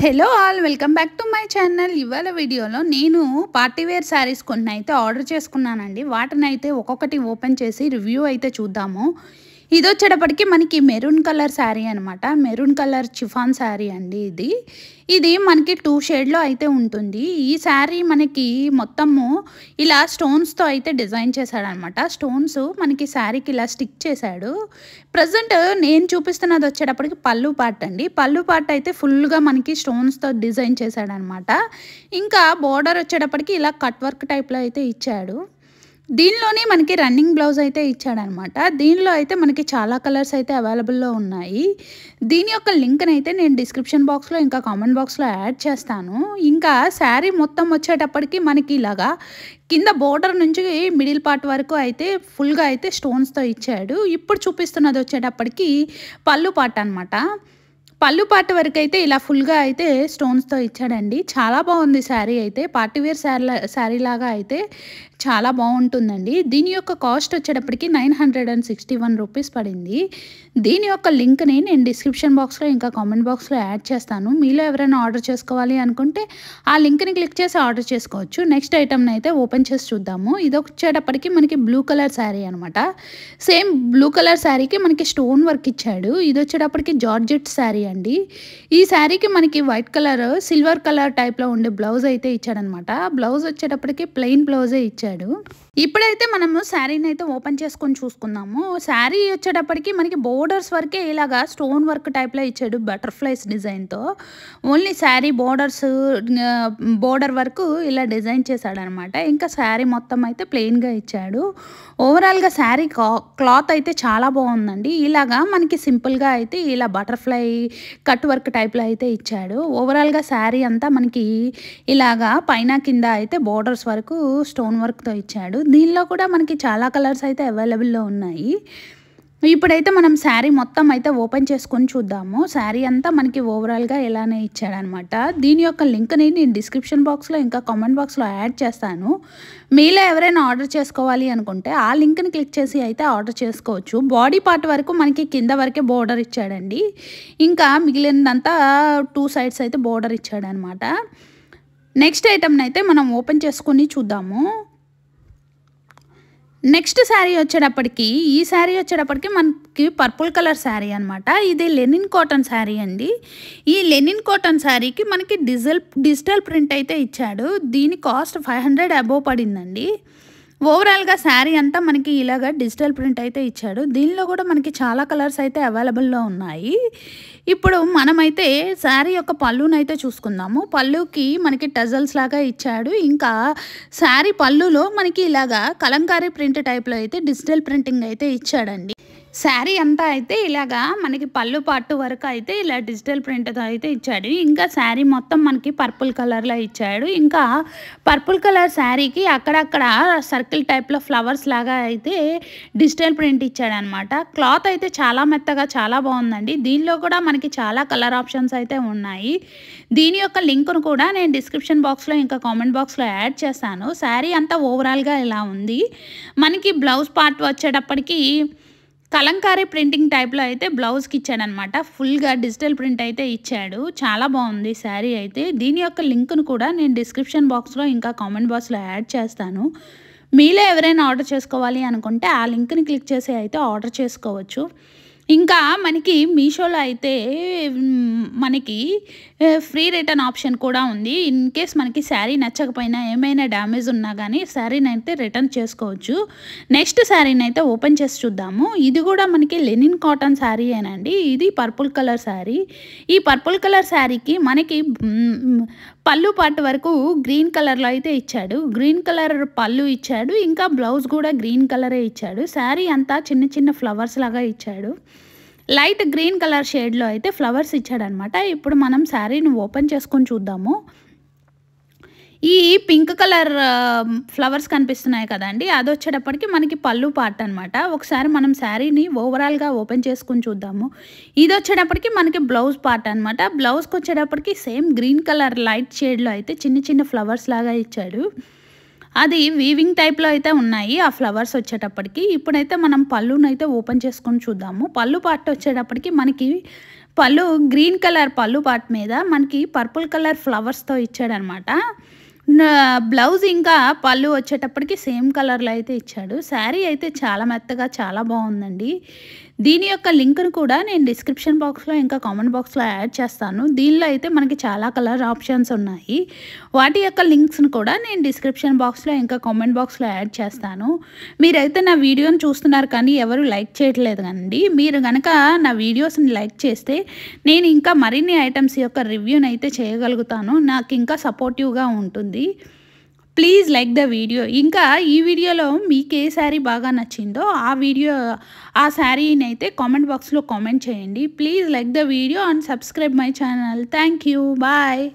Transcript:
Hello all welcome back to my channel. ఇవాళ వీడియోలో నేను పార్టీ వేర్ శారీస్ కొన్ని అయితే ఆర్డర్ చేసుకున్నానండి. వాటిని అయితే ఒక్కొక్కటి ఓపెన్ చేసి రివ్యూ అయితే చూద్దాము. ఇది వచ్చేటప్పటికి మనకి మెరూన్ కలర్ శారీ అనమాట. మెరూన్ కలర్ చిఫాన్ శారీ అండి. ఇది మనకి 2 షేడ్లో అయితే ఉంటుంది. ఈ శారీ మనకి మొత్తము ఇలా స్టోన్స్తో అయితే డిజైన్ చేశాడనమాట. స్టోన్స్ మనకి శారీకి ఇలా స్టిక్ చేశాడు. ప్రజెంట్ నేను చూపిస్తున్నది వచ్చేటప్పటికి పళ్ళు పార్ట్ అండి. పళ్ళు పార్ట్ అయితే ఫుల్గా మనకి స్టోన్స్తో డిజైన్ చేశాడనమాట. ఇంకా బోర్డర్ వచ్చేటప్పటికి ఇలా కట్ వర్క్ టైప్లో అయితే ఇచ్చాడు. దీనిలోనే మనకి రన్నింగ్ బ్లౌజ్ అయితే ఇచ్చాడనమాట. దీనిలో అయితే మనకి చాలా కలర్స్ అయితే అవైలబుల్లో ఉన్నాయి. దీని యొక్క లింక్ని అయితే నేను డిస్క్రిప్షన్ బాక్స్లో ఇంకా కామెంట్ బాక్స్లో యాడ్ చేస్తాను. ఇంకా శారీ మొత్తం వచ్చేటప్పటికి మనకి ఇలాగా కింద బోర్డర్ నుంచి మిడిల్ పార్ట్ వరకు అయితే ఫుల్గా అయితే స్టోన్స్తో ఇచ్చాడు. ఇప్పుడు చూపిస్తున్నది వచ్చేటప్పటికి పళ్ళు పార్ట్ అనమాట. పళ్ళు పార్ట్ వరకు అయితే ఇలా ఫుల్గా అయితే స్టోన్స్తో ఇచ్చాడండి. చాలా బాగుంది శారీ అయితే. పార్టీవేర్ శారీ లాగా అయితే చాలా బాగుంటుందండి. దీని యొక్క కాస్ట్ వచ్చేటప్పటికి 961 రూపీస్ పడింది. దీని యొక్క లింక్ని నేను డిస్క్రిప్షన్ బాక్స్లో ఇంకా కామెంట్ బాక్స్లో యాడ్ చేస్తాను. మీలో ఎవరైనా ఆర్డర్ చేసుకోవాలి అనుకుంటే ఆ లింక్ని క్లిక్ చేసి ఆర్డర్ చేసుకోవచ్చు. నెక్స్ట్ ఐటమ్ని అయితే ఓపెన్ చేసి చూద్దాము. ఇది వచ్చేటప్పటికి మనకి బ్లూ కలర్ శారీ అనమాట. సేమ్ బ్లూ కలర్ శారీకి మనకి స్టోన్ వర్క్ ఇచ్చాడు. ఇది వచ్చేటప్పటికి జార్జెట్ శారీ అండి. ఈ శారీకి మనకి వైట్ కలర్ సిల్వర్ కలర్ టైప్లో ఉండే బ్లౌజ్ అయితే ఇచ్చాడనమాట. బ్లౌజ్ వచ్చేటప్పటికి ప్లెయిన్ బ్లౌజే ఇచ్చాడు. ఇప్పుడైతే మనము శారీని అయితే ఓపెన్ చేసుకొని చూసుకుందాము. శారీ వచ్చేటప్పటికి మనకి బోర్డర్స్ వరకే ఇలాగా స్టోన్ వర్క్ టైప్లో ఇచ్చాడు బటర్ఫ్లైస్ డిజైన్తో. ఓన్లీ శారీ బోర్డర్ వరకు ఇలా డిజైన్ చేశాడనమాట. ఇంకా శారీ మొత్తం అయితే ప్లెయిన్గా ఇచ్చాడు. ఓవరాల్గా శారీ క్లాత్ అయితే చాలా బాగుందండి. ఇలాగా మనకి సింపుల్గా అయితే ఇలా బటర్ఫ్లై కట్ వర్క్ టైప్లో అయితే ఇచ్చాడు. ఓవరాల్గా శారీ అంతా మనకి ఇలాగా పైన కింద అయితే బోర్డర్స్ వరకు స్టోన్ వర్క్తో ఇచ్చాడు. దీనిలో కూడా మనకి చాలా కలర్స్ అయితే అవైలబుల్లో ఉన్నాయి. ఇప్పుడైతే మనం శారీ మొత్తం అయితే ఓపెన్ చేసుకొని చూద్దాము. శారీ అంతా మనకి ఓవరాల్గా ఇలానే ఇచ్చాడనమాట. దీని యొక్క లింక్ని నేను డిస్క్రిప్షన్ బాక్స్లో ఇంకా కామెంట్ బాక్స్లో యాడ్ చేస్తాను. మీలో ఎవరైనా ఆర్డర్ చేసుకోవాలి అనుకుంటే ఆ లింక్ని క్లిక్ చేసి అయితే ఆర్డర్ చేసుకోవచ్చు. బాడీ పార్ట్ వరకు మనకి కింద వరకే బోర్డర్ ఇచ్చాడండి. ఇంకా మిగిలినంతా 2 సైడ్స్ అయితే బోర్డర్ ఇచ్చాడనమాట. నెక్స్ట్ ఐటమ్ని అయితే మనం ఓపెన్ చేసుకొని చూద్దాము. నెక్స్ట్ శారీ వచ్చేటప్పటికి ఈ శారీ వచ్చేటప్పటికి మనకి పర్పుల్ కలర్ శారీ అనమాట. ఇది లెనిన్ కాటన్ శారీ అండి. ఈ లెనిన్ కాటన్ శారీకి మనకి డిజిటల్ ప్రింట్ అయితే ఇచ్చాడు. దీని కాస్ట్ 500 అబోవ్ పడిందండి. ఓవరాల్గా శారీ అంతా మనకి ఇలాగ డిజిటల్ ప్రింట్ అయితే ఇచ్చాడు. దీనిలో కూడా మనకి చాలా కలర్స్ అయితే అవైలబుల్లో ఉన్నాయి. ఇప్పుడు మనమైతే శారీ యొక్క పళ్ళునైతే చూసుకుందాము. పళ్ళుకి మనకి టజల్స్ లాగా ఇచ్చాడు. ఇంకా శారీ పళ్ళులో మనకి ఇలాగా కలంకారీ ప్రింట్ టైప్లో అయితే డిజిటల్ ప్రింటింగ్ అయితే ఇచ్చాడండి. శారీ అంతా అయితే ఇలాగా మనకి పళ్ళు పార్ట్ వరకు అయితే ఇలా డిజిటల్ ప్రింట్తో అయితే ఇచ్చాడు. ఇంకా శారీ మొత్తం మనకి పర్పుల్ కలర్లో ఇచ్చాడు. ఇంకా పర్పుల్ కలర్ శారీకి అక్కడక్కడ సర్కిల్ టైప్లో ఫ్లవర్స్ లాగా అయితే డిజిటల్ ప్రింట్ ఇచ్చాడనమాట. క్లాత్ అయితే చాలా మెత్తగా చాలా బాగుందండి. దీనిలో కూడా మనకి చాలా కలర్ ఆప్షన్స్ అయితే ఉన్నాయి. దీని యొక్క లింక్ను కూడా నేను డిస్క్రిప్షన్ బాక్స్లో ఇంకా కామెంట్ బాక్స్లో యాడ్ చేస్తాను. శారీ అంతా ఓవరాల్గా ఇలా ఉంది. మనకి బ్లౌజ్ పార్ట్ వచ్చేటప్పటికి కలంకారీ ప్రింటింగ్ టైప్లో అయితే బ్లౌజ్కి ఇచ్చాడనమాట. ఫుల్గా డిజిటల్ ప్రింట్ అయితే ఇచ్చాడు. చాలా బాగుంది శారీ అయితే. దీని యొక్క లింక్ను కూడా నేను డిస్క్రిప్షన్ బాక్స్లో ఇంకా కామెంట్ బాక్స్లో యాడ్ చేస్తాను. మీలో ఎవరైనా ఆర్డర్ చేసుకోవాలి అనుకుంటే ఆ లింక్ని క్లిక్ చేసి అయితే ఆర్డర్ చేసుకోవచ్చు. ఇంకా మనకి మీషోలో అయితే మనకి ఫ్రీ రిటర్న్ ఆప్షన్ కూడా ఉంది. ఇన్ కేస్ మనకి శారీ నచ్చకపోయినా ఏమైనా డ్యామేజ్ ఉన్నా కానీ శారీని అయితే రిటర్న్ చేసుకోవచ్చు. నెక్స్ట్ శారీని అయితే ఓపెన్ చేసి చూద్దాము. ఇది కూడా మనకి లెనిన్ కాటన్ శారీ ఏనండి. ఇది పర్పుల్ కలర్ శారీ. ఈ పర్పుల్ కలర్ శారీకి మనకి పళ్ళు పార్ట్ వరకు గ్రీన్ కలర్లో అయితే ఇచ్చాడు. గ్రీన్ కలర్ పళ్ళు ఇచ్చాడు. ఇంకా బ్లౌజ్ కూడా గ్రీన్ కలరే ఇచ్చాడు. శారీ అంతా చిన్న చిన్న ఫ్లవర్స్ లాగా ఇచ్చాడు. లైట్ గ్రీన్ కలర్ షేడ్లో అయితే ఫ్లవర్స్ ఇచ్చాడనమాట. ఇప్పుడు మనం శారీని ఓపెన్ చేసుకొని చూద్దాము. ఈ పింక్ కలర్ ఫ్లవర్స్ కనిపిస్తున్నాయి కదండి, అది వచ్చేటప్పటికి మనకి పళ్ళు పార్ట్ అనమాట. ఒకసారి మనం శారీని ఓవరాల్గా ఓపెన్ చేసుకుని చూద్దాము. ఇది వచ్చేటప్పటికి మనకి బ్లౌజ్ పార్ట్ అనమాట. బ్లౌజ్కి వచ్చేటప్పటికి సేమ్ గ్రీన్ కలర్ లైట్ షేడ్లో అయితే చిన్న చిన్న ఫ్లవర్స్ లాగా ఇచ్చాడు. అది వీవింగ్ టైప్లో అయితే ఉన్నాయి ఆ ఫ్లవర్స్ వచ్చేటప్పటికి. ఇప్పుడైతే మనం పళ్ళునైతే ఓపెన్ చేసుకొని చూద్దాము. పళ్ళు పార్ట్ వచ్చేటప్పటికి మనకి పళ్ళు గ్రీన్ కలర్ పళ్ళు పార్ట్ మీద మనకి పర్పుల్ కలర్ ఫ్లవర్స్తో ఇచ్చాడనమాట. బ్లౌజ్ ఇంకా పళ్ళు వచ్చేటప్పటికి సేమ్ కలర్లో అయితే ఇచ్చాడు. శారీ అయితే చాలా మెత్తగా చాలా బాగుందండి. దీని యొక్క లింక్ను కూడా నేను డిస్క్రిప్షన్ బాక్స్లో ఇంకా కామెంట్ బాక్స్లో యాడ్ చేస్తాను. దీనిలో అయితే మనకి చాలా కలర్ ఆప్షన్స్ ఉన్నాయి. వాటి యొక్క లింక్స్ను కూడా నేను డిస్క్రిప్షన్ బాక్స్లో ఇంకా కామెంట్ బాక్స్లో యాడ్ చేస్తాను. మీరైతే నా వీడియోని చూస్తున్నారు కానీ ఎవరు లైక్ చేయట్లేదు కదండి. మీరు కనుక నా వీడియోస్ని లైక్ చేస్తే నేను ఇంకా మరిన్ని ఐటమ్స్ యొక్క రివ్యూని అయితే చేయగలుగుతాను. నాకు ఇంకా సపోర్టివ్గా ఉంటుంది. Please like the video. ఇంకా ఈ వీడియోలో మీకు ఏ శారీ బాగా నచ్చిందో ఆ శారీని అయితే కామెంట్ బాక్స్లో కామెంట్ చేయండి. Please like the video and subscribe my channel. Thank you. Bye.